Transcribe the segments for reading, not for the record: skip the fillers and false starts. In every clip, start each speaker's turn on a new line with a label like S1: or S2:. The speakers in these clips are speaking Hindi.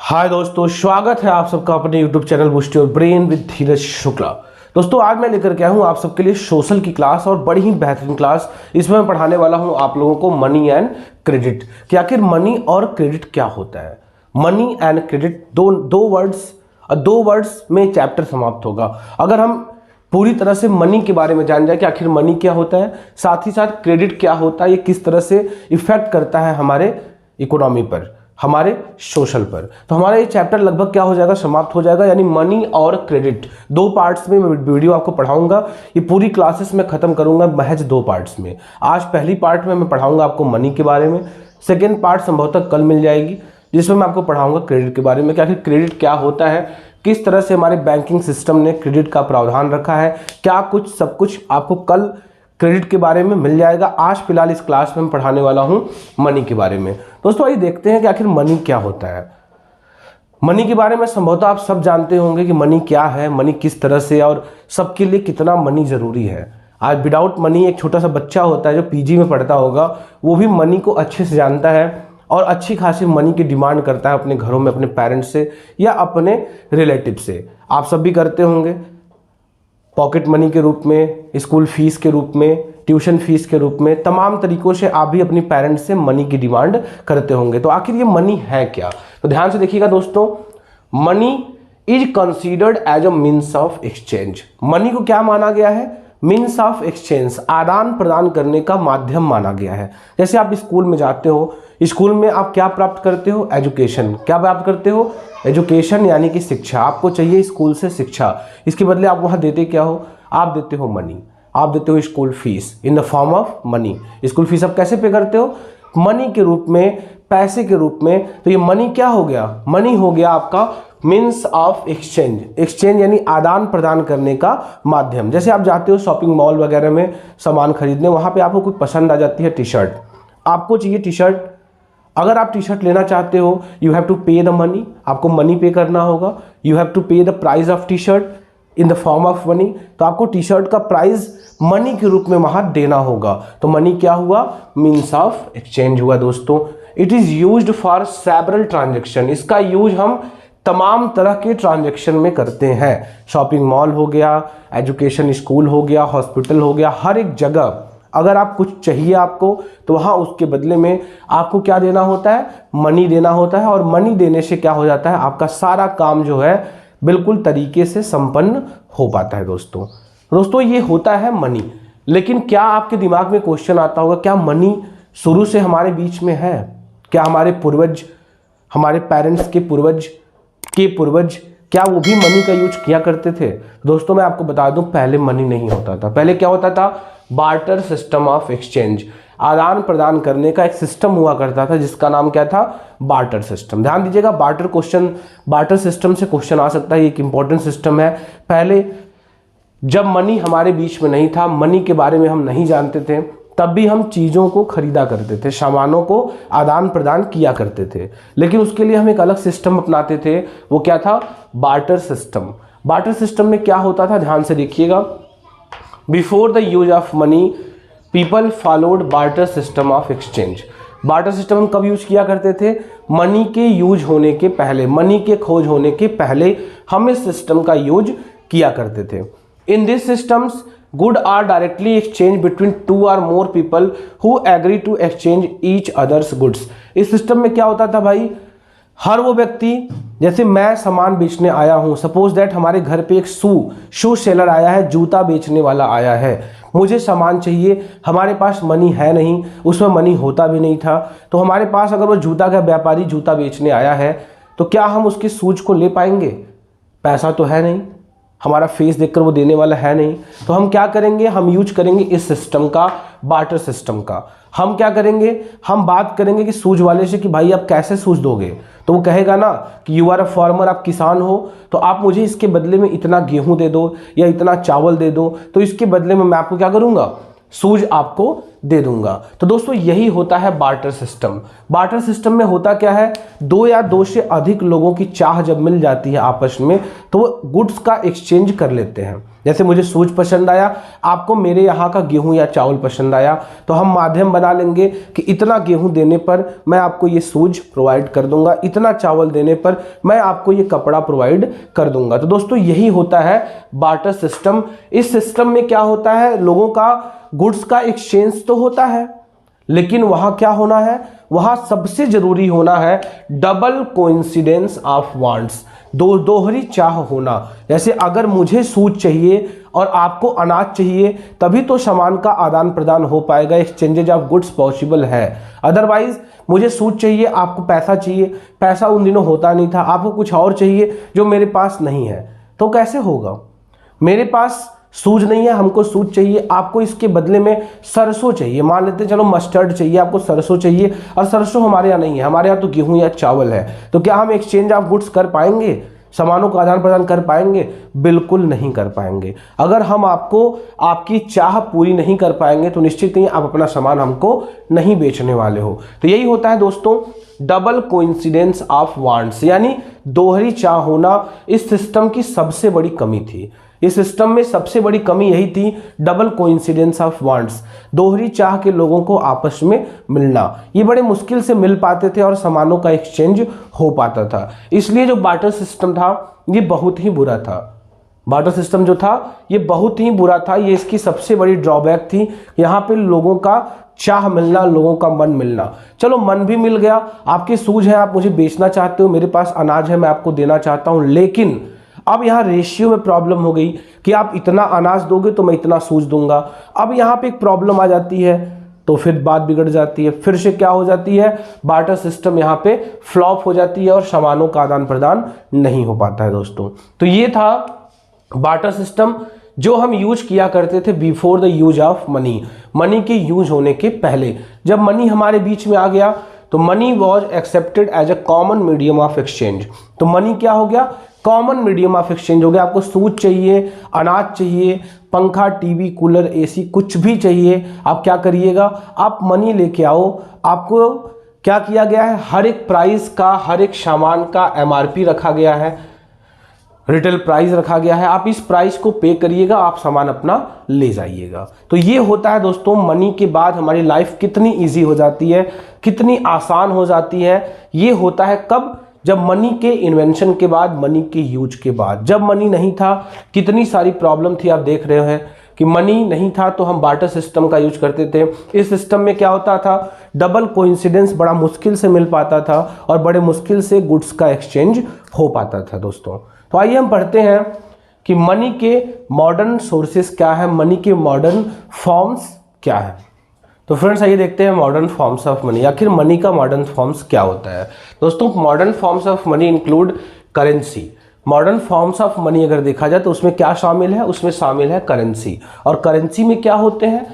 S1: हाय दोस्तों, स्वागत है आप सबका अपने YouTube channel boost your brain with Dheeraj Shukla. दोस्तों आज मैं लेकर के आया हूँ आप सबके लिए सोशल की क्लास और बड़ी ही बेहतरीन क्लास। इसमें मैं पढ़ाने वाला हूँ आप लोगों को मनी एंड क्रेडिट कि आखिर मनी और क्रेडिट क्या होता है। मनी एंड क्रेडिट दो वर्ड्स में चैप्टर समाप्त होगा। अगर हम पूरी तरह से मनी के बारे में जान जाए कि आखिर मनी क्या होता है, साथ ही साथ क्रेडिट क्या होता है, ये किस तरह से इफेक्ट करता है हमारे इकोनॉमी पर, हमारे सोशल पर, तो हमारा ये चैप्टर लगभग क्या हो जाएगा, समाप्त हो जाएगा। यानी मनी और क्रेडिट दो पार्ट्स में मैं वीडियो आपको पढ़ाऊंगा। ये पूरी क्लासेस में खत्म करूंगा महज दो पार्ट्स में। आज पहली पार्ट में मैं पढ़ाऊंगा आपको मनी के बारे में, सेकेंड पार्ट संभवतः कल मिल जाएगी जिसमें मैं आपको पढ़ाऊंगा क्रेडिट के बारे में कि आखिर क्रेडिट क्या होता है, किस तरह से हमारे बैंकिंग सिस्टम ने क्रेडिट का प्रावधान रखा है, क्या कुछ सब कुछ आपको कल क्रेडिट के बारे में मिल जाएगा। आज फिलहाल इस क्लास में मैं पढ़ाने वाला हूं मनी के बारे में। दोस्तों आइए देखते हैं कि आखिर मनी क्या होता है। मनी के बारे में संभवतः आप सब जानते होंगे कि मनी क्या है, मनी किस तरह से और सबके लिए कितना मनी जरूरी है। आज विदाउट मनी एक छोटा सा बच्चा होता है जो पीजी में पढ़ता होगा, वो भी मनी को अच्छे से जानता है और अच्छी खासी मनी की डिमांड करता है अपने घरों में, अपने पेरेंट्स से या अपने रिलेटिव से। आप सब भी करते होंगे, पॉकेट मनी के रूप में, स्कूल फीस के रूप में, ट्यूशन फीस के रूप में, तमाम तरीकों से आप भी अपनी पेरेंट्स से मनी की डिमांड करते होंगे। तो आखिर ये मनी है क्या, तो ध्यान से देखिएगा दोस्तों। Money is considered as a means of exchange. Money को क्या माना गया है? मीन्स ऑफ एक्सचेंज, आदान प्रदान करने का माध्यम माना गया है। जैसे आप स्कूल में जाते हो, स्कूल में आप क्या प्राप्त करते हो? एजुकेशन। क्या प्राप्त करते हो? एजुकेशन यानी कि शिक्षा। आपको चाहिए स्कूल से शिक्षा, इसके बदले आप वहां देते क्या हो? आप देते हो मनी, आप देते हो school fees in the form of money. School fees आप कैसे पे करते हो? मनी के रूप में, पैसे के रूप में। तो ये मनी क्या हो गया? मनी हो गया आपका मीन्स ऑफ एक्सचेंज। एक्सचेंज यानी आदान प्रदान करने का माध्यम। जैसे आप जाते हो शॉपिंग मॉल वगैरह में सामान खरीदने, वहां पे आपको कुछ पसंद आ जाती है, टी शर्ट, आपको चाहिए टी शर्ट। अगर आप टी शर्ट लेना चाहते हो, यू हैव टू पे द मनी, आपको मनी पे करना होगा। यू हैव टू पे the price of T shirt in the form of money. तो आपको टी शर्ट का प्राइस मनी के रूप में वहां देना होगा। तो मनी क्या हुआ? मीन्स ऑफ एक्सचेंज हुआ दोस्तों। It is used for several transaction. इसका यूज हम तमाम तरह के ट्रांजेक्शन में करते हैं। शॉपिंग मॉल हो गया, एजुकेशन स्कूल हो गया, हॉस्पिटल हो गया, हर एक जगह अगर आप कुछ चाहिए आपको, तो वहां उसके बदले में आपको क्या देना होता है? मनी देना होता है। और मनी देने से क्या हो जाता है? आपका सारा काम जो है बिल्कुल तरीके से संपन्न हो पाता है दोस्तों ये होता है मनी। लेकिन क्या आपके दिमाग में क्वेश्चन आता होगा, क्या मनी शुरू से हमारे बीच में है? क्या हमारे पूर्वज, हमारे पेरेंट्स के पूर्वज क्या वो भी मनी का यूज किया करते थे? दोस्तों मैं आपको बता दूं, पहले मनी नहीं होता था। पहले क्या होता था? बार्टर सिस्टम ऑफ एक्सचेंज, आदान प्रदान करने का एक सिस्टम हुआ करता था जिसका नाम क्या था? Barter system. ध्यान दीजिएगा, बार्टर सिस्टम से क्वेश्चन आ सकता है, एक इंपॉर्टेंट सिस्टम है। पहले जब मनी हमारे बीच में नहीं था, मनी के बारे में हम नहीं जानते थे, तब भी हम चीज़ों को खरीदा करते थे, सामानों को आदान प्रदान किया करते थे। लेकिन उसके लिए हम एक अलग सिस्टम अपनाते थे। वो क्या था? Barter system. बार्टर सिस्टम में क्या होता था? ध्यान से देखिएगा। Before the use of money people followed barter system of exchange. Barter system हम कब यूज किया करते थे? मनी के यूज होने के पहले, मनी के खोज होने के पहले हम इस सिस्टम का यूज किया करते थे। In this systems good are directly exchange between two or more people who agree to exchange each others goods. इस सिस्टम में क्या होता था भाई? हर वो व्यक्ति, जैसे मैं सामान बेचने आया हूं, सपोज दैट हमारे घर पे एक शू सेलर आया है, जूता बेचने वाला आया है, मुझे सामान चाहिए, हमारे पास मनी है नहीं, उसमें मनी होता भी नहीं था। तो हमारे पास अगर वो जूता का व्यापारी जूता बेचने आया है, तो क्या हम उसके शूज को ले पाएंगे? पैसा तो है नहीं, हमारा फेस देखकर वो देने वाला है नहीं। तो हम क्या करेंगे? हम यूज करेंगे इस सिस्टम का, बार्टर सिस्टम का। हम क्या करेंगे? हम बात करेंगे कि सूज वाले से कि भाई आप कैसे सूज दोगे? तो वो कहेगा ना कि यू आर अ फार्मर, आप किसान हो, तो आप मुझे इसके बदले में इतना गेहूं दे दो या इतना चावल दे दो, तो इसके बदले में मैं आपको क्या करूंगा? सूज आपको दे दूंगा। तो दोस्तों यही होता है बार्टर सिस्टम। बार्टर सिस्टम में होता क्या है? दो या दो से अधिक लोगों की चाह जब मिल जाती है आपस में, तो वो गुड्स का एक्सचेंज कर लेते हैं। जैसे मुझे सूज पसंद आया, आपको मेरे यहाँ का गेहूं या चावल पसंद आया, तो हम माध्यम बना लेंगे कि इतना गेहूं देने पर मैं आपको ये सूज प्रोवाइड कर दूंगा, इतना चावल देने पर मैं आपको ये कपड़ा प्रोवाइड कर दूंगा। तो दोस्तों यही होता है बार्टर सिस्टम। इस सिस्टम में क्या होता है, लोगों का गुड्स का एक्सचेंज तो होता है, लेकिन वहां क्या होना है, वहां सबसे जरूरी होना है डबल कोइंसिडेंस ऑफ वांट्स, दोहरी चाह होना। जैसे अगर मुझे सूज चाहिए और आपको अनाज चाहिए, तभी तो सामान का आदान प्रदान हो पाएगा, एक्सचेंजेज ऑफ गुड्स पॉसिबल है। अदरवाइज मुझे सूज चाहिए, आपको पैसा चाहिए, पैसा उन दिनों होता नहीं था, आपको कुछ और चाहिए जो मेरे पास नहीं है, तो कैसे होगा। मेरे पास सूज नहीं है, हमको सूज चाहिए, आपको इसके बदले में सरसों चाहिए, मान लेते हैं चलो मस्टर्ड चाहिए, आपको सरसों चाहिए, और सरसों हमारे यहाँ नहीं है, हमारे यहाँ तो गेहूं या चावल है। तो क्या हम एक्सचेंज ऑफ गुड्स कर पाएंगे, सामानों का आदान प्रदान कर पाएंगे? बिल्कुल नहीं कर पाएंगे। अगर हम आपको आपकी चाह पूरी नहीं कर पाएंगे तो निश्चित ही आप अपना सामान हमको नहीं बेचने वाले हो। तो यही होता है दोस्तों डबल कोइंसिडेंस ऑफ वांट्स, यानी दोहरी चाह होना इस सिस्टम की सबसे बड़ी कमी थी। इस सिस्टम में सबसे बड़ी कमी यही थी, डबल कोइंसिडेंस ऑफ वांट्स, दोहरी चाह के लोगों को आपस में मिलना। ये बड़े मुश्किल से मिल पाते थे और सामानों का एक्सचेंज हो पाता था। इसलिए जो बार्टर सिस्टम था ये बहुत ही बुरा था। बार्टर सिस्टम जो था ये बहुत ही बुरा था, ये इसकी सबसे बड़ी ड्रॉबैक थी। यहाँ पे लोगों का चाह मिलना, लोगों का मन मिलना। चलो मन भी मिल गया, आपकी सूझ है, आप मुझे बेचना चाहते हो, मेरे पास अनाज है, मैं आपको देना चाहता हूँ, लेकिन अब यहाँ रेशियो में प्रॉब्लम हो गई कि आप इतना अनाज दोगे तो मैं इतना सूज दूंगा। अब यहाँ पे एक प्रॉब्लम आ जाती है, तो फिर बात बिगड़ जाती है, फिर से क्या हो जाती है, बार्टर सिस्टम यहाँ पे फ्लॉप हो जाती है और सामानों का आदान प्रदान नहीं हो पाता है दोस्तों। तो ये था बार्टर सिस्टम जो हम यूज किया करते थे before the use of money, money के यूज होने के पहले। जब मनी हमारे बीच में आ गया तो money was accepted as a common medium of exchange. तो मनी क्या हो गया, कॉमन मीडियम ऑफ एक्सचेंज हो गया। आपको सूज चाहिए, अनाज चाहिए, पंखा, टीवी, कूलर, एसी, कुछ भी चाहिए, आप क्या करिएगा, आप मनी लेके आओ। आपको क्या किया गया है, हर एक प्राइस का, हर एक सामान का एमआरपी रखा गया है, रिटेल प्राइस रखा गया है, आप इस प्राइस को पे करिएगा, आप सामान अपना ले जाइएगा। तो ये होता है दोस्तों, मनी के बाद हमारी लाइफ कितनी इजी हो जाती है, कितनी आसान हो जाती है। ये होता है कब, जब मनी के इन्वेंशन के बाद, मनी के यूज के बाद। जब मनी नहीं था कितनी सारी प्रॉब्लम थी, आप देख रहे हैं कि मनी नहीं था तो हम बार्टर सिस्टम का यूज करते थे। इस सिस्टम में क्या होता था, डबल कोइंसिडेंस बड़ा मुश्किल से मिल पाता था और बड़े मुश्किल से गुड्स का एक्सचेंज हो पाता था दोस्तों। तो आइए हम पढ़ते हैं कि मनी के मॉडर्न सोर्सेस क्या है, मनी के मॉडर्न फॉर्म्स क्या है। तो फ्रेंड्स आइए देखते हैं मॉडर्न फॉर्म्स ऑफ मनी, आखिर मनी का मॉडर्न फॉर्म्स क्या होता है। दोस्तों modern forms of money include currency. Modern forms of money अगर देखा जाए तो उसमें क्या शामिल है, उसमें शामिल है करेंसी। और करेंसी में क्या होते हैं,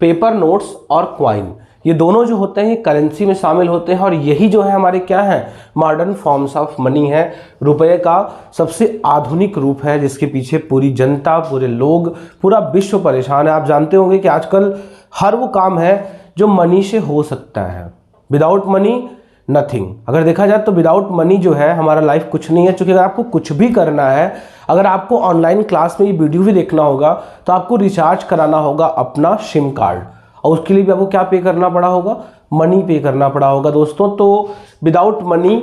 S1: पेपर नोट्स और क्वाइन, ये दोनों जो होते हैं ये करेंसी में शामिल होते हैं। और यही जो है हमारे क्या है, मॉडर्न फॉर्म्स ऑफ मनी है। रुपए का सबसे आधुनिक रूप है जिसके पीछे पूरी जनता, पूरे लोग, पूरा विश्व परेशान है। आप जानते होंगे कि आजकल हर वो काम है जो मनी से हो सकता है, विदाउट मनी नथिंग। अगर देखा जाए तो विदाउट मनी जो है हमारा लाइफ कुछ नहीं है। क्योंकि अगर आपको कुछ भी करना है, अगर आपको ऑनलाइन क्लास में ये वीडियो भी देखना होगा तो आपको रिचार्ज कराना होगा अपना सिम कार्ड, और उसके लिए भी आपको क्या पे करना पड़ा होगा, मनी पे करना पड़ा होगा दोस्तों। तो without money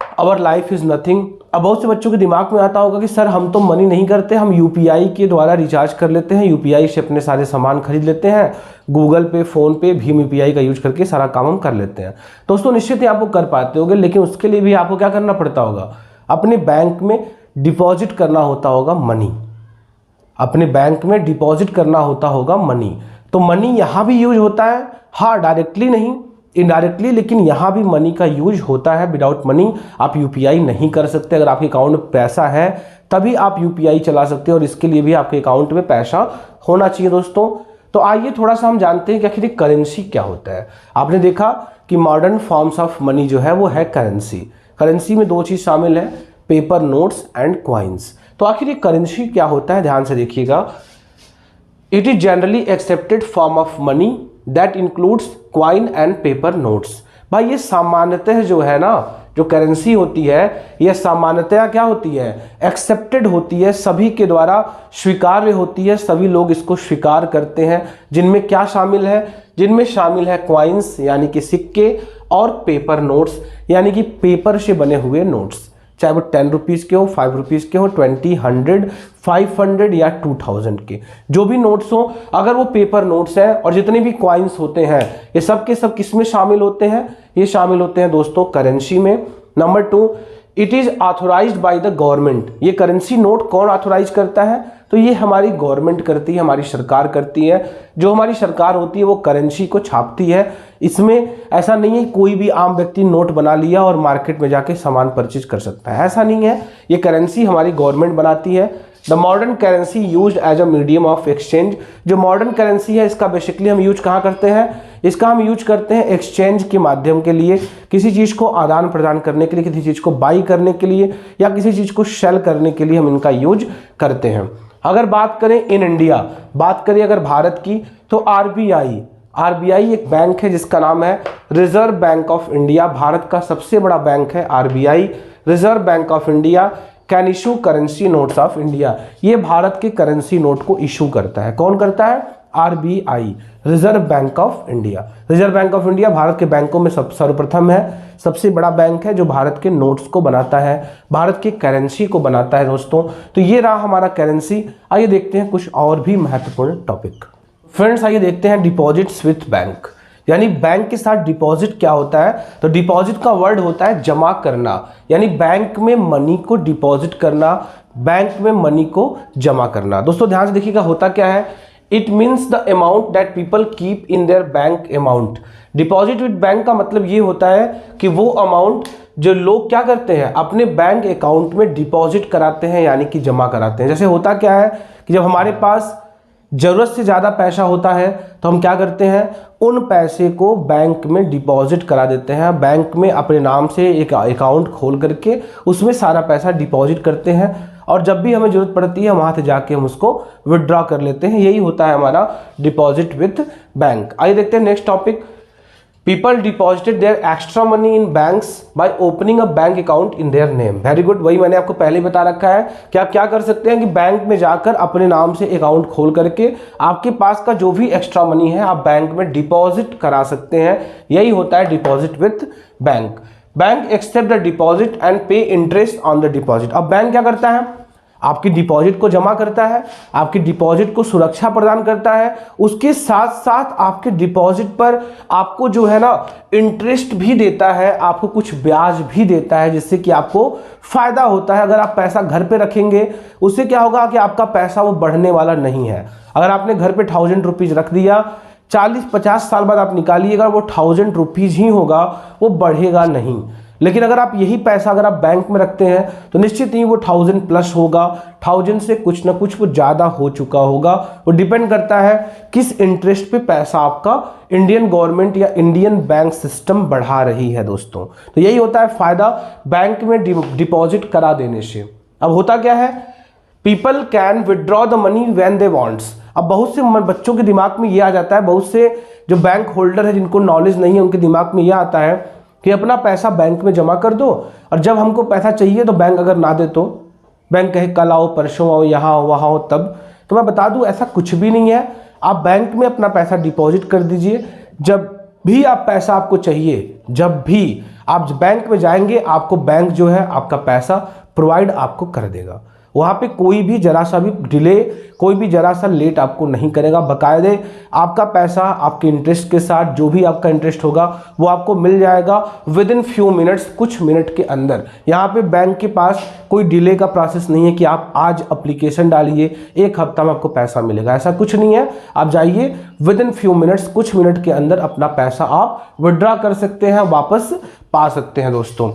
S1: our life is nothing. अब बहुत से बच्चों के दिमाग में आता होगा कि सर हम तो मनी नहीं करते, हम यूपीआई के द्वारा रिचार्ज कर लेते हैं, यूपीआई से अपने सारे सामान खरीद लेते हैं, गूगल पे, फोन पे, भीम यूपीआई का यूज करके सारा काम हम कर लेते हैं। दोस्तों निश्चित ही आपको कर पाते होंगे, लेकिन उसके लिए भी आपको क्या करना पड़ता होगा, अपने बैंक में डिपॉजिट करना होता होगा मनी, अपने बैंक में डिपॉजिट करना होता होगा मनी। तो मनी यहाँ भी यूज होता है, हाँ डायरेक्टली नहीं, इनडायरेक्टली, लेकिन यहाँ भी मनी का यूज होता है। विदाउट मनी आप यूपीआई नहीं कर सकते। अगर आपके अकाउंट में पैसा है तभी आप यूपीआई चला सकते हैं, और इसके लिए भी आपके अकाउंट में पैसा होना चाहिए दोस्तों। तो आइए थोड़ा सा हम जानते हैं कि आखिर करेंसी क्या होता है। आपने देखा कि मॉडर्न फॉर्म्स ऑफ मनी जो है वो है करेंसी। करेंसी में दो चीज़ शामिल है, पेपर नोट्स एंड क्वाइंस। तो आखिर ये करेंसी क्या होता है, ध्यान से देखिएगा। It is generally accepted form of money that includes coin and paper notes. भाई ये सामान्यतः जो है ना, जो करेंसी होती है यह सामान्यतया क्या होती है, एक्सेप्टेड होती है, सभी के द्वारा स्वीकार्य होती है, सभी लोग इसको स्वीकार करते हैं। जिनमें क्या शामिल है, जिनमें शामिल है कॉइन्स यानी कि सिक्के, और पेपर नोट्स यानी कि पेपर से बने हुए नोट्स, चाहे वो 10 रुपीज़ के हो, 5 रुपीज़ के हो, 20, 100, 500 या 2000 के जो भी नोट्स हो, अगर वो पेपर नोट्स हैं और जितने भी कॉइन्स होते हैं ये सब के सब किस में शामिल होते हैं, ये शामिल होते हैं दोस्तों करेंसी में। Number 2, it is authorised by the government. ये करेंसी नोट कौन ऑथोराइज करता है, तो ये हमारी गवर्नमेंट करती है, हमारी सरकार करती है। जो हमारी सरकार होती है वो करेंसी को छापती है। इसमें ऐसा नहीं है कोई भी आम व्यक्ति नोट बना लिया और मार्केट में जाके सामान परचेज कर सकता है, ऐसा नहीं है। ये करेंसी हमारी गवर्नमेंट बनाती है। The modern currency used as a medium of exchange. जो मॉडर्न करेंसी है इसका बेसिकली हम यूज कहाँ करते हैं, इसका हम यूज करते हैं एक्सचेंज के माध्यम के लिए, किसी चीज़ को आदान प्रदान करने के लिए, किसी चीज़ को बाई करने के लिए या किसी चीज़ को सेल करने के लिए हम इनका यूज करते हैं। अगर बात करें इन इंडिया, बात करें अगर भारत की, तो आरबीआई एक बैंक है जिसका नाम है reserve bank of India. Bharat का सबसे बड़ा बैंक है RBI, reserve bank of India can issue currency notes of India. ये भारत के करेंसी नोट को इशू करता है। कौन करता है, RBI, reserve bank of India. Reserve bank of India Bharat के बैंकों में सर्वप्रथम है, सबसे बड़ा बैंक है जो भारत के नोट्स को बनाता है, भारत की करेंसी को बनाता है दोस्तों। तो ये रहा हमारा करेंसी। आइए देखते हैं कुछ और भी महत्वपूर्ण टॉपिक। फ्रेंड्स आइए देखते हैं डिपॉजिट्स विथ बैंक, यानी बैंक के साथ डिपॉजिट क्या होता है। तो डिपॉजिट का वर्ड होता है जमा करना, यानी बैंक में मनी को डिपॉजिट करना, बैंक में मनी को जमा करना। दोस्तों ध्यान से देखिएगा होता क्या है, it means the amount that people keep in their bank amount. Deposit with bank का मतलब ये होता है कि वो अमाउंट जो लोग क्या करते हैं अपने बैंक अकाउंट में डिपॉजिट कराते हैं, यानी कि जमा कराते हैं। जैसे होता क्या है कि जब हमारे पास ज़रूरत से ज़्यादा पैसा होता है तो हम क्या करते हैं, उन पैसे को बैंक में डिपॉजिट करा देते हैं। बैंक में अपने नाम से एक अकाउंट खोल करके उसमें सारा पैसा डिपॉजिट करते हैं और जब भी हमें ज़रूरत पड़ती है वहाँ से जाके हम उसको विड्रॉ कर लेते हैं। यही होता है हमारा डिपॉजिट विथ बैंक। आइए देखते हैं next topic. People deposited their extra money in banks by opening a bank account in their name. Very good, वही मैंने आपको पहले बता रखा है कि आप क्या कर सकते हैं कि बैंक में जाकर अपने नाम से अकाउंट खोल करके आपके पास का जो भी एक्स्ट्रा मनी है आप बैंक में डिपॉजिट करा सकते हैं। यही होता है deposit with bank. Bank accept the deposit and pay interest on the deposit. अब बैंक क्या करता है, आपकी डिपॉजिट को जमा करता है, आपकी डिपॉजिट को सुरक्षा प्रदान करता है, उसके साथ साथ आपके डिपॉजिट पर आपको जो है ना इंटरेस्ट भी देता है, आपको कुछ ब्याज भी देता है, जिससे कि आपको फायदा होता है। अगर आप पैसा घर पे रखेंगे उससे क्या होगा कि आपका पैसा वो बढ़ने वाला नहीं है। अगर आपने घर पे 1000 रुपीज़ रख दिया, 40-50 साल बाद आप निकालिएगा वो 1000 रुपीज़ ही होगा, वो बढ़ेगा नहीं। लेकिन अगर आप यही पैसा अगर आप बैंक में रखते हैं तो निश्चित ही वो 1000 प्लस होगा, 1000 से कुछ ना कुछ वो ज़्यादा हो चुका होगा। वो डिपेंड करता है किस इंटरेस्ट पे पैसा आपका इंडियन गवर्नमेंट या इंडियन बैंक सिस्टम बढ़ा रही है दोस्तों। तो यही होता है फ़ायदा बैंक में डिपॉजिट करा देने से। अब होता क्या है, people can withdraw the money when they wants. अब बहुत से बच्चों के दिमाग में ये आ जाता है, बहुत से जो बैंक होल्डर है जिनको नॉलेज नहीं है उनके दिमाग में यह आता है कि अपना पैसा बैंक में जमा कर दो और जब हमको पैसा चाहिए तो बैंक अगर ना दे तो बैंक कहे कल आओ, परसों आओ, यहाँ आओ, वहाँ आओ तब। तो मैं बता दूं ऐसा कुछ भी नहीं है। आप बैंक में अपना पैसा डिपॉजिट कर दीजिए, जब भी आप पैसा आपको चाहिए, जब भी आप बैंक में जाएंगे आपको बैंक जो है आपका पैसा प्रोवाइड आपको कर देगा। वहाँ पे कोई भी जरा सा भी डिले, कोई भी जरा सा लेट आपको नहीं करेगा। बाकायदे आपका पैसा आपके इंटरेस्ट के साथ जो भी आपका इंटरेस्ट होगा वो आपको मिल जाएगा विद इन फ्यू मिनट्स, कुछ मिनट के अंदर। यहाँ पे बैंक के पास कोई डिले का प्रोसेस नहीं है कि आप आज एप्लीकेशन डालिए 1 हफ्ता में आपको पैसा मिलेगा, ऐसा कुछ नहीं है। आप जाइए विद इन फ्यू मिनट्स, कुछ मिनट के अंदर अपना पैसा आप विड्रॉ कर सकते हैं, वापस पा सकते हैं दोस्तों।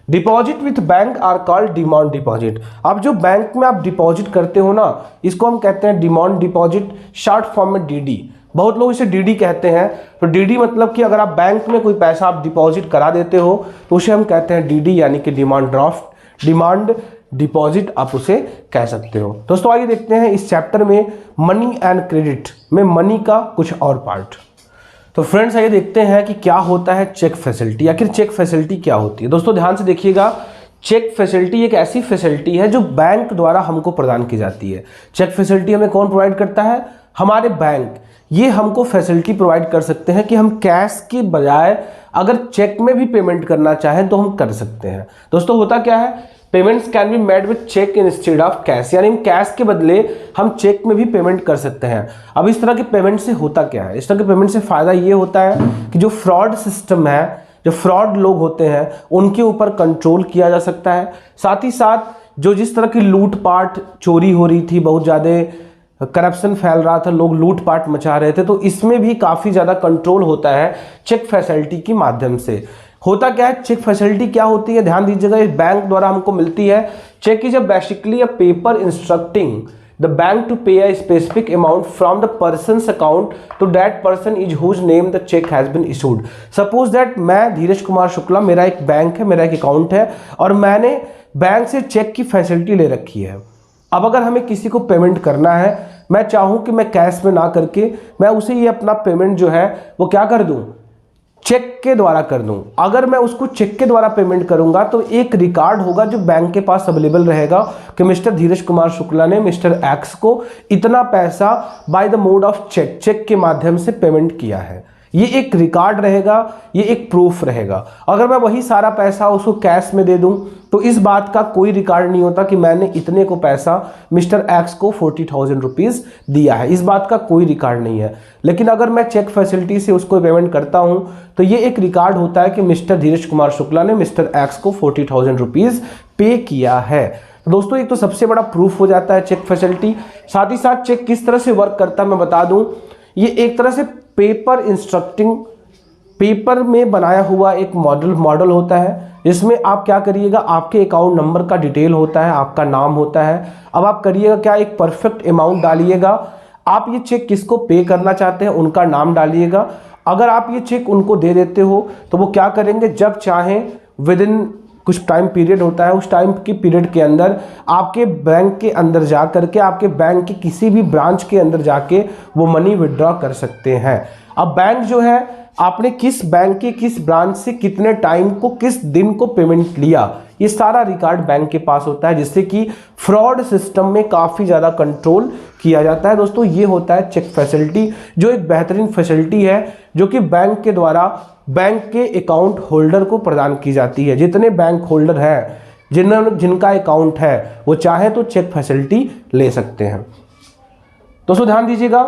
S1: Deposit with bank are called demand deposit. अब जो बैंक में आप डिपॉजिट करते हो ना, इसको हम कहते हैं डिमांड डिपॉजिट, शॉर्ट फॉर्म में डीडी। बहुत लोग इसे डीडी कहते हैं। तो डीडी मतलब कि अगर आप बैंक में कोई पैसा आप डिपॉजिट करा देते हो तो उसे हम कहते हैं डीडी, यानी कि डिमांड ड्राफ्ट, डिमांड डिपॉजिट आप उसे कह सकते हो। दोस्तों आइए देखते हैं इस चैप्टर में मनी एंड क्रेडिट में मनी का कुछ और पार्ट। तो फ्रेंड्स आइए देखते हैं कि क्या होता है चेक फैसिलिटी। आखिर चेक फैसिलिटी क्या होती है? दोस्तों ध्यान से देखिएगा, चेक फैसिलिटी एक ऐसी फैसिलिटी है जो बैंक द्वारा हमको प्रदान की जाती है। चेक फैसिलिटी हमें कौन प्रोवाइड करता है? हमारे बैंक। ये हमको फैसिलिटी प्रोवाइड कर सकते हैं कि हम कैश के बजाय अगर चेक में भी पेमेंट करना चाहें तो हम कर सकते हैं। दोस्तों होता क्या है, payments can be made with cheque instead of cash, यानी हम कैश के बदले हम चेक में भी पेमेंट कर सकते हैं। अब इस तरह के पेमेंट से होता क्या है? इस तरह के पेमेंट से फायदा ये होता है कि जो फ्रॉड सिस्टम है, जो फ्रॉड लोग होते हैं, उनके ऊपर कंट्रोल किया जा सकता है। साथ ही साथ जो जिस तरह की लूटपाट चोरी हो रही थी, बहुत ज़्यादा करप्शन फैल रहा था, लोग लूटपाट मचा रहे थे, तो इसमें भी काफ़ी ज़्यादा कंट्रोल होता है चेक फैसिलिटी के माध्यम से। होता क्या है, चेक फैसिलिटी क्या होती है? ध्यान दीजिएगा, इस बैंक द्वारा हमको मिलती है। Cheque is basically a paper instructing the bank to pay a specific amount from the person's account to that person is whose name the cheque has been issued. Suppose that मैं धीरज कुमार शुक्ला, मेरा एक बैंक है, मेरा एक अकाउंट है और मैंने बैंक से चेक की फैसिलिटी ले रखी है। अब अगर हमें किसी को पेमेंट करना है, मैं चाहूँ कि मैं कैश में ना करके मैं उसे ये अपना पेमेंट जो है वो क्या कर दूँ, चेक के द्वारा कर दूं। अगर मैं उसको चेक के द्वारा पेमेंट करूंगा तो एक रिकॉर्ड होगा जो बैंक के पास अवेलेबल रहेगा कि मिस्टर धीरज कुमार शुक्ला ने मिस्टर एक्स को इतना पैसा by the mode of cheque, cheque के माध्यम से पेमेंट किया है। ये एक रिकॉर्ड रहेगा, ये एक प्रूफ रहेगा। अगर मैं वही सारा पैसा उसको कैश में दे दूं तो इस बात का कोई रिकॉर्ड नहीं होता कि मैंने इतने को पैसा मिस्टर एक्स को 40,000 रुपीज़ दिया है, इस बात का कोई रिकॉर्ड नहीं है। लेकिन अगर मैं चेक फैसिलिटी से उसको पेमेंट करता हूं तो ये एक रिकॉर्ड होता है कि मिस्टर धीरज कुमार शुक्ला ने मिस्टर एक्स को 40,000 रुपीज़ पे किया है। तो दोस्तों एक तो सबसे बड़ा प्रूफ हो जाता है चेक फैसिलिटी। साथ ही साथ चेक किस तरह से वर्क करता है मैं बता दूं, ये एक तरह से पेपर इंस्ट्रक्टिंग, पेपर में बनाया हुआ एक मॉडल होता है। इसमें आप क्या करिएगा, आपके अकाउंट नंबर का डिटेल होता है, आपका नाम होता है। अब आप करिएगा क्या, एक परफेक्ट अमाउंट डालिएगा। आप ये चेक किसको पे करना चाहते हैं उनका नाम डालिएगा। अगर आप ये चेक उनको दे देते हो तो वो क्या करेंगे, जब चाहें विद इन कुछ टाइम पीरियड होता है, उस टाइम के पीरियड के अंदर आपके बैंक के अंदर जा करके, आपके बैंक के किसी भी ब्रांच के अंदर जाके वो मनी विड्रॉ कर सकते हैं। अब बैंक जो है, आपने किस बैंक के किस ब्रांच से कितने टाइम को, किस दिन को पेमेंट लिया, ये सारा रिकॉर्ड बैंक के पास होता है, जिससे कि फ्रॉड सिस्टम में काफ़ी ज़्यादा कंट्रोल किया जाता है। दोस्तों ये होता है चेक फैसिलिटी, जो एक बेहतरीन फैसिलिटी है जो कि बैंक के द्वारा बैंक के अकाउंट होल्डर को प्रदान की जाती है। जितने बैंक होल्डर हैं, जिनका अकाउंट है, वो चाहे तो चेक फैसिलिटी ले सकते हैं। दोस्तों ध्यान दीजिएगा,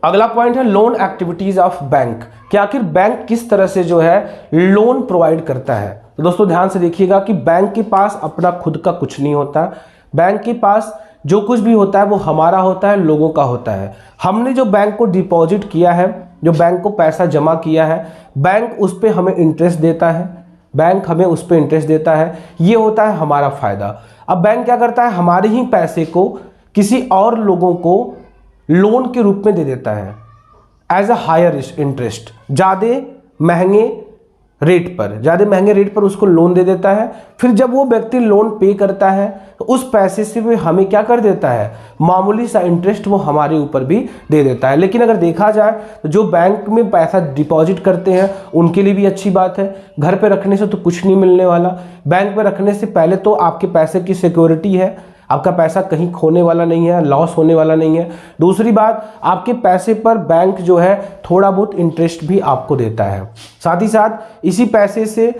S1: अगला पॉइंट है लोन एक्टिविटीज ऑफ बैंक, कि आखिर बैंक किस तरह से जो है लोन प्रोवाइड करता है। तो दोस्तों ध्यान से देखिएगा कि बैंक के पास अपना खुद का कुछ नहीं होता। बैंक के पास जो कुछ भी होता है वो हमारा होता है, लोगों का होता है। हमने जो बैंक को डिपॉजिट किया है, जो बैंक को पैसा जमा किया है, बैंक उस पर हमें इंटरेस्ट देता है, बैंक हमें उस पर इंटरेस्ट देता है, ये होता है हमारा फायदा। अब बैंक क्या करता है, हमारे ही पैसे को किसी और लोगों को लोन के रूप में दे देता है एज अ हायर इंटरेस्ट, ज़्यादा महंगे रेट पर उसको लोन दे देता है। फिर जब वो व्यक्ति लोन पे करता है तो उस पैसे से वो हमें क्या कर देता है, मामूली सा इंटरेस्ट वो हमारे ऊपर भी दे देता है। लेकिन अगर देखा जाए तो जो बैंक में पैसा डिपॉजिट करते हैं उनके लिए भी अच्छी बात है। घर पे रखने से तो कुछ नहीं मिलने वाला, बैंक में रखने से पहले तो आपके पैसे की सिक्योरिटी है, आपका पैसा कहीं खोने वाला नहीं है, लॉस होने वाला नहीं है। दूसरी बात, आपके पैसे पर बैंक जो है थोड़ा बहुत इंटरेस्ट भी आपको देता है। साथ ही साथ इसी पैसे से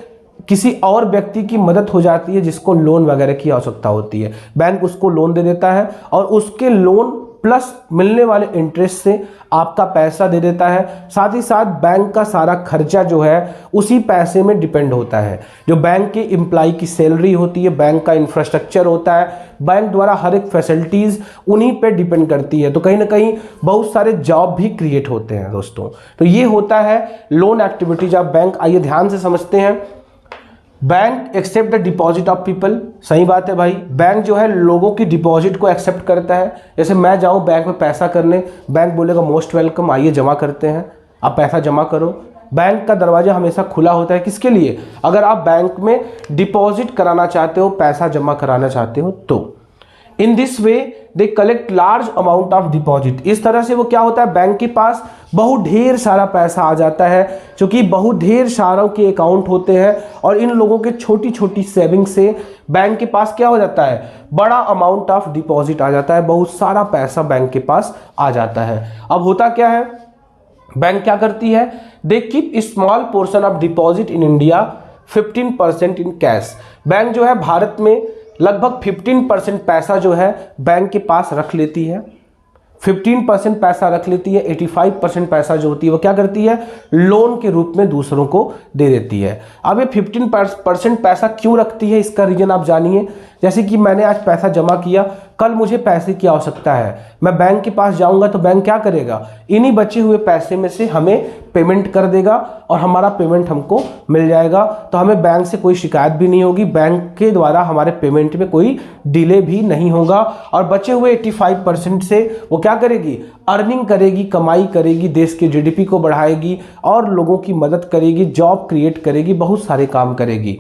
S1: किसी और व्यक्ति की मदद हो जाती है जिसको लोन वगैरह की आवश्यकता होती है, बैंक उसको लोन दे देता है और उसके लोन प्लस मिलने वाले इंटरेस्ट से आपका पैसा दे देता है। साथ ही साथ बैंक का सारा खर्चा जो है उसी पैसे में डिपेंड होता है। जो बैंक के एम्प्लॉय की सैलरी होती है, बैंक का इंफ्रास्ट्रक्चर होता है, बैंक द्वारा हर एक फैसिलिटीज़ उन्हीं पे डिपेंड करती है। तो कहीं ना कहीं बहुत सारे जॉब भी क्रिएट होते हैं दोस्तों। तो ये होता है लोन एक्टिविटीज ऑफ बैंक। आइए ध्यान से समझते हैं। Bank accept the deposit of people, सही बात है भाई, बैंक जो है लोगों की डिपॉजिट को एक्सेप्ट करता है। जैसे मैं जाऊं बैंक में पैसा करने, बैंक बोलेगा मोस्ट वेलकम, आइए जमा करते हैं, आप पैसा जमा करो। बैंक का दरवाजा हमेशा खुला होता है, किसके लिए, अगर आप बैंक में डिपॉजिट कराना चाहते हो, पैसा जमा कराना चाहते हो तो। In this way they collect large amount of deposit. इस तरह से वो क्या होता है, बैंक के पास बहुत ढेर सारा पैसा आ जाता है, क्योंकि बहुत ढेर सारों के अकाउंट होते हैं और इन लोगों के छोटी छोटी सेविंग से बैंक के पास क्या हो जाता है, बड़ा अमाउंट ऑफ डिपॉजिट आ जाता है, बहुत सारा पैसा बैंक के पास आ जाता है। अब होता क्या है, बैंक क्या करती है, they keep small portion of deposit in India 15% in cash. Bank जो है भारत में लगभग 15% पैसा जो है बैंक के पास रख लेती है, 15% पैसा रख लेती है। 85% पैसा जो होती है वो क्या करती है, लोन के रूप में दूसरों को दे देती है। अब ये 15% पैसा क्यों रखती है, इसका रीजन आप जानिए। जैसे कि मैंने आज पैसा जमा किया, कल मुझे पैसे की आवश्यकता है, मैं बैंक के पास जाऊंगा तो बैंक क्या करेगा, इन्हीं बचे हुए पैसे में से हमें पेमेंट कर देगा और हमारा पेमेंट हमको मिल जाएगा। तो हमें बैंक से कोई शिकायत भी नहीं होगी, बैंक के द्वारा हमारे पेमेंट में कोई डिले भी नहीं होगा। और बचे हुए 85% से वो क्या करेगी, अर्निंग करेगी, कमाई करेगी, देश के जीडीपी को बढ़ाएगी और लोगों की मदद करेगी, जॉब क्रिएट करेगी, बहुत सारे काम करेगी।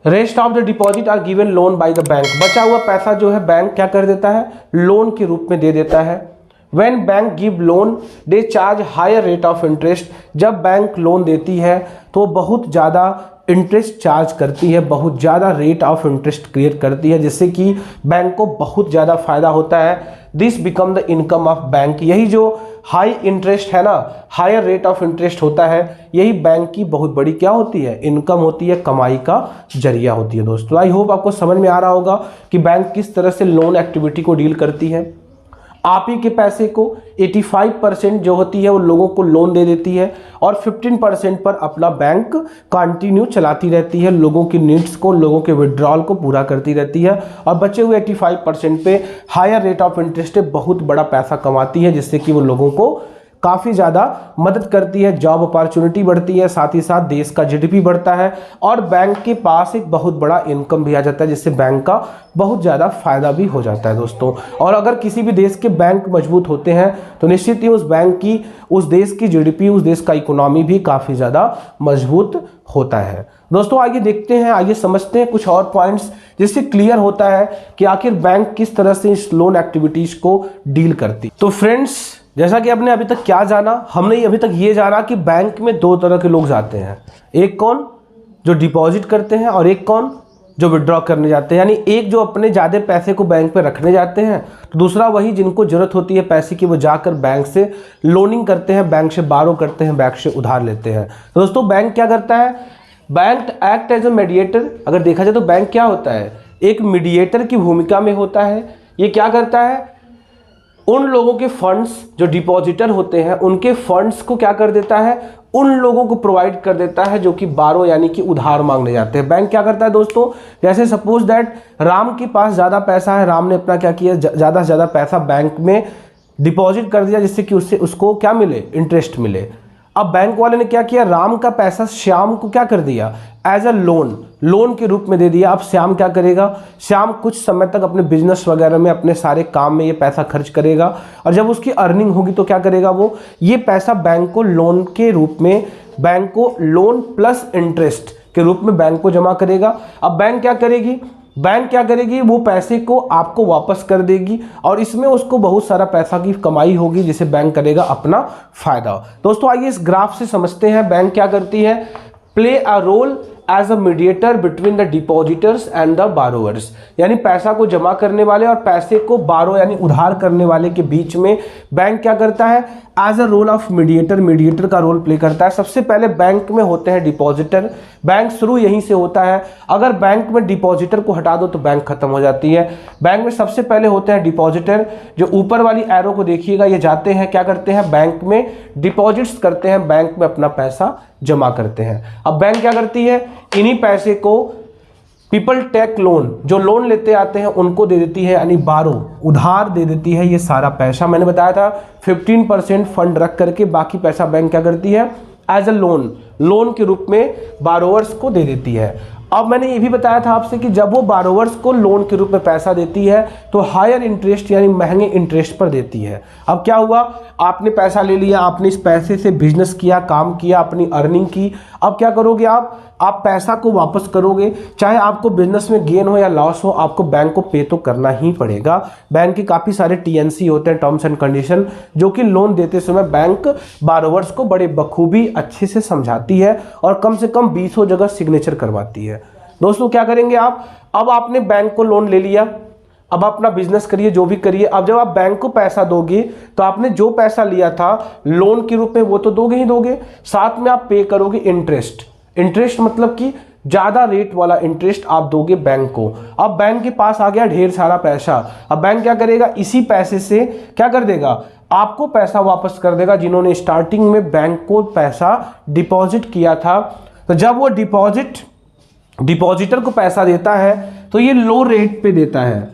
S1: Rest of the deposit are given loan by the bank. बचा हुआ पैसा जो है बैंक क्या कर देता है, लोन के रूप में दे देता है। When bank give loan they charge higher rate of interest. जब बैंक लोन देती है तो बहुत ज़्यादा इंटरेस्ट चार्ज करती है, बहुत ज़्यादा रेट ऑफ इंटरेस्ट क्रिएट करती है, जिससे कि बैंक को बहुत ज़्यादा फायदा होता है। This become the income of bank. यही जो हाई इंटरेस्ट है ना, हायर रेट ऑफ इंटरेस्ट होता है, यही बैंक की बहुत बड़ी क्या होती है, इनकम होती है, कमाई का जरिया होती है। दोस्तों आई होप आपको समझ में आ रहा होगा कि बैंक किस तरह से लोन एक्टिविटी को डील करती है। आप ही के पैसे को 85% जो होती है वो लोगों को लोन दे देती है और 15% पर अपना बैंक कंटिन्यू चलाती रहती है, लोगों की नीड्स को, लोगों के विड्रॉल को पूरा करती रहती है। और बचे हुए 85% पे हायर रेट ऑफ इंटरेस्ट पे बहुत बड़ा पैसा कमाती है, जिससे कि वो लोगों को काफ़ी ज़्यादा मदद करती है, जॉब अपॉर्चुनिटी बढ़ती है, साथ ही साथ देश का जीडीपी बढ़ता है और बैंक के पास एक बहुत बड़ा इनकम भी आ जाता है, जिससे बैंक का बहुत ज़्यादा फायदा भी हो जाता है दोस्तों। और अगर किसी भी देश के बैंक मजबूत होते हैं तो निश्चित ही उस बैंक की, उस देश की जीडीपी, उस देश का इकोनॉमी भी काफ़ी ज़्यादा मजबूत होता है। दोस्तों आइए देखते हैं, आइए समझते हैं कुछ और पॉइंट्स, जिससे क्लियर होता है कि आखिर बैंक किस तरह से इस लोन एक्टिविटीज़ को डील करती। तो फ्रेंड्स, जैसा कि आपने अभी तक क्या जाना, हमने अभी तक ये जाना कि बैंक में दो तरह के लोग जाते हैं, एक कौन जो डिपॉजिट करते हैं और एक कौन जो विड्रॉ करने जाते हैं। यानी एक जो अपने ज़्यादा पैसे को बैंक पे रखने जाते हैं, तो दूसरा वही जिनको ज़रूरत होती है पैसे की, वो जाकर बैंक से लोनिंग करते हैं, बैंक से बारो करते हैं, बैंक से उधार लेते हैं। तो दोस्तों बैंक क्या करता है, bank act as a mediator. अगर देखा जाए तो बैंक क्या होता है, एक मीडिएटर की भूमिका में होता है। ये क्या करता है, उन लोगों के फंड्स जो डिपॉजिटर होते हैं उनके फंड्स को क्या कर देता है, उन लोगों को प्रोवाइड कर देता है जो कि बारो यानी कि उधार मांगने जाते हैं। बैंक क्या करता है दोस्तों, जैसे सपोज दैट राम के पास ज़्यादा पैसा है, राम ने अपना क्या किया, ज़्यादा से ज़्यादा पैसा बैंक में डिपॉजिट कर दिया, जिससे कि उससे उसको क्या मिले, इंटरेस्ट मिले। अब बैंक वाले ने क्या किया, राम का पैसा श्याम को क्या कर दिया, एज अ लोन के रूप में दे दिया। अब श्याम क्या करेगा, श्याम कुछ समय तक अपने बिजनेस वगैरह में, अपने सारे काम में ये पैसा खर्च करेगा और जब उसकी अर्निंग होगी तो क्या करेगा, वो ये पैसा बैंक को लोन के रूप में, बैंक को लोन प्लस इंटरेस्ट के रूप में बैंक को जमा करेगा। अब बैंक क्या करेगी, वो पैसे को आपको वापस कर देगी और इसमें उसको बहुत सारा पैसा की कमाई होगी, जिसे बैंक करेगा अपना फायदा। दोस्तों आइए इस ग्राफ से समझते हैं बैंक क्या करती है, play a role as a mediator between the depositors and the borrowers. यानी पैसा को जमा करने वाले और पैसे को बारो यानी उधार करने वाले के बीच में बैंक क्या करता है, as a role of mediator का रोल प्ले करता है। सबसे पहले बैंक में होते हैं डिपॉजिटर, बैंक शुरू यहीं से होता है। अगर बैंक में डिपॉजिटर को हटा दो तो बैंक खत्म हो जाती है। बैंक में सबसे पहले होते हैं डिपॉजिटर, जो ऊपर वाली एरो को देखिएगा, ये जाते हैं क्या करते हैं, बैंक में डिपॉजिट्स करते हैं, बैंक में अपना पैसा जमा करते हैं। अब बैंक क्या करती है, इन्हीं पैसे को पीपल टेक लोन, जो लोन लेते आते हैं उनको दे देती है, यानी बारो उधार दे देती है। ये सारा पैसा मैंने बताया था 15% फंड रख करके बाकी पैसा बैंक क्या करती है, एज अ लोन के रूप में बारोवर्स को दे देती है। अब मैंने ये भी बताया था आपसे कि जब वो बारोवर्स को लोन के रूप में पैसा देती है तो हायर इंटरेस्ट यानी महंगे इंटरेस्ट पर देती है। अब क्या हुआ, आपने पैसा ले लिया, आपने इस पैसे से बिजनेस किया, काम किया, अपनी अर्निंग की। अब क्या करोगे, आप पैसा को वापस करोगे, चाहे आपको बिजनेस में गेन हो या लॉस हो, आपको बैंक को पे तो करना ही पड़ेगा। बैंक के काफ़ी सारे टीएनसी होते हैं, टर्म्स एंड कंडीशन, जो कि लोन देते समय बैंक बारोवर्स को बड़े बखूबी अच्छे से समझाती है और कम से कम 20 जगह सिग्नेचर करवाती है। दोस्तों क्या करेंगे आप, अब आपने बैंक को लोन ले लिया, अब अपना बिजनेस करिए, जो भी करिए। अब जब आप बैंक को पैसा दोगे तो आपने जो पैसा लिया था लोन के रूप में वो तो दोगे ही दोगे, साथ में आप पे करोगे इंटरेस्ट। इंटरेस्ट मतलब कि ज्यादा रेट वाला इंटरेस्ट आप दोगे बैंक को। अब बैंक के पास आ गया ढेर सारा पैसा, अब बैंक क्या करेगा, इसी पैसे से क्या कर देगा, आपको पैसा वापस कर देगा जिन्होंने स्टार्टिंग में बैंक को पैसा डिपॉजिट किया था। तो जब वो डिपॉजिटर को पैसा देता है तो ये लो रेट पे देता है,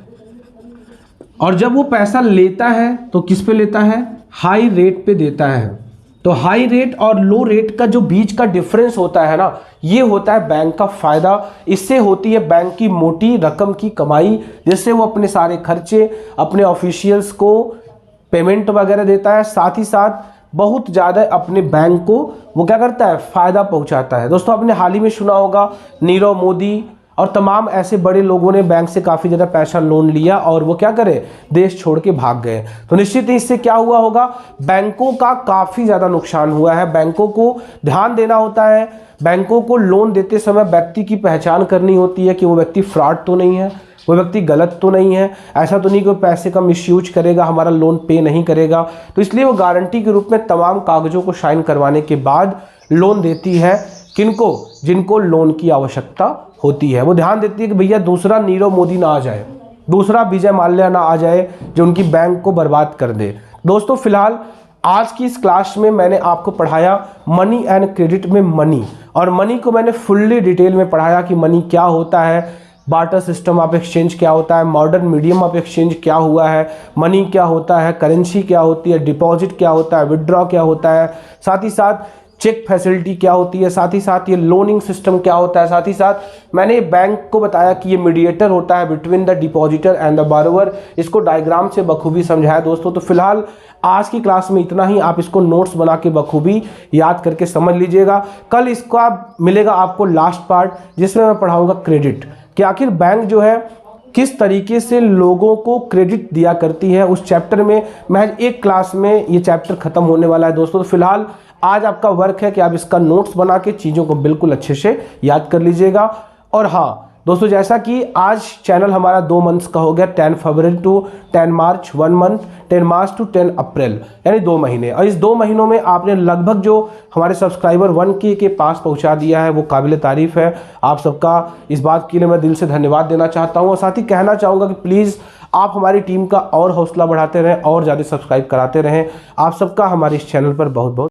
S1: और जब वो पैसा लेता है तो किस पे लेता है, हाई रेट पे देता है। तो हाई रेट और लो रेट का जो बीच का डिफरेंस होता है ना, ये होता है बैंक का फायदा। इससे होती है बैंक की मोटी रकम की कमाई, जिससे वो अपने सारे खर्चे, अपने ऑफिशियल्स को पेमेंट वगैरह देता है, साथ ही साथ बहुत ज़्यादा अपने बैंक को वो क्या करता है, फायदा पहुंचाता है। दोस्तों आपने हाल ही में सुना होगा नीरव मोदी और तमाम ऐसे बड़े लोगों ने बैंक से काफ़ी ज़्यादा पैसा लोन लिया और वो क्या करे, देश छोड़ के भाग गए। तो निश्चित ही इससे क्या हुआ होगा, बैंकों का काफ़ी ज़्यादा नुकसान हुआ है। बैंकों को ध्यान देना होता है, बैंकों को लोन देते समय व्यक्ति की पहचान करनी होती है कि वो व्यक्ति फ्रॉड तो नहीं है, वो व्यक्ति गलत तो नहीं है, ऐसा तो नहीं कि पैसे का मिसयूज करेगा, हमारा लोन पे नहीं करेगा। तो इसलिए वो गारंटी के रूप में तमाम कागजों को साइन करवाने के बाद लोन देती है। किनको, जिनको लोन की आवश्यकता होती है। वो ध्यान देती है कि भैया दूसरा नीरव मोदी ना आ जाए, दूसरा विजय माल्या ना आ जाए जो उनकी बैंक को बर्बाद कर दे। दोस्तों फिलहाल आज की इस क्लास में मैंने आपको पढ़ाया मनी एंड क्रेडिट में मनी, और मनी को मैंने फुल्ली डिटेल में पढ़ाया कि मनी क्या होता है, बार्टर सिस्टम ऑफ एक्सचेंज क्या होता है, मॉडर्न मीडियम ऑफ एक्सचेंज क्या हुआ है, मनी क्या होता है, करेंसी क्या होती है, डिपॉजिट क्या होता है, विड्रॉ क्या होता है, साथ ही साथ चेक फैसिलिटी क्या होती है, साथ ही साथ ये लोनिंग सिस्टम क्या होता है, साथ ही साथ मैंने बैंक को बताया कि ये मीडिएटर होता है between the depositor and the बारोवर। इसको डायग्राम से बखूबी समझाया दोस्तों। तो फिलहाल आज की क्लास में इतना ही, आप इसको नोट्स बना के बखूबी याद करके समझ लीजिएगा। कल इसका मिलेगा आपको लास्ट पार्ट, जिसमें मैं पढ़ाऊंगा क्रेडिट, कि आखिर बैंक जो है किस तरीके से लोगों को क्रेडिट दिया करती है। उस चैप्टर में महज एक क्लास में ये चैप्टर खत्म होने वाला है दोस्तों। तो फिलहाल आज आपका वर्क है कि आप इसका नोट्स बना के चीज़ों को बिल्कुल अच्छे से याद कर लीजिएगा। और हाँ दोस्तों, जैसा कि आज चैनल हमारा 2 मंथ्स का हो गया, 10 फरवरी टू 10 मार्च 1 मंथ, 10 मार्च टू 10 अप्रैल, यानी 2 महीने। और इस 2 महीनों में आपने लगभग जो हमारे सब्सक्राइबर 1K के पास पहुंचा दिया है, वो काबिल तारीफ़ है। आप सबका इस बात के लिए मैं दिल से धन्यवाद देना चाहता हूं, और साथ ही कहना चाहूँगा कि प्लीज़ आप हमारी टीम का और हौसला बढ़ाते रहें और ज़्यादा सब्सक्राइब कराते रहें। आप सबका हमारे इस चैनल पर बहुत बहुत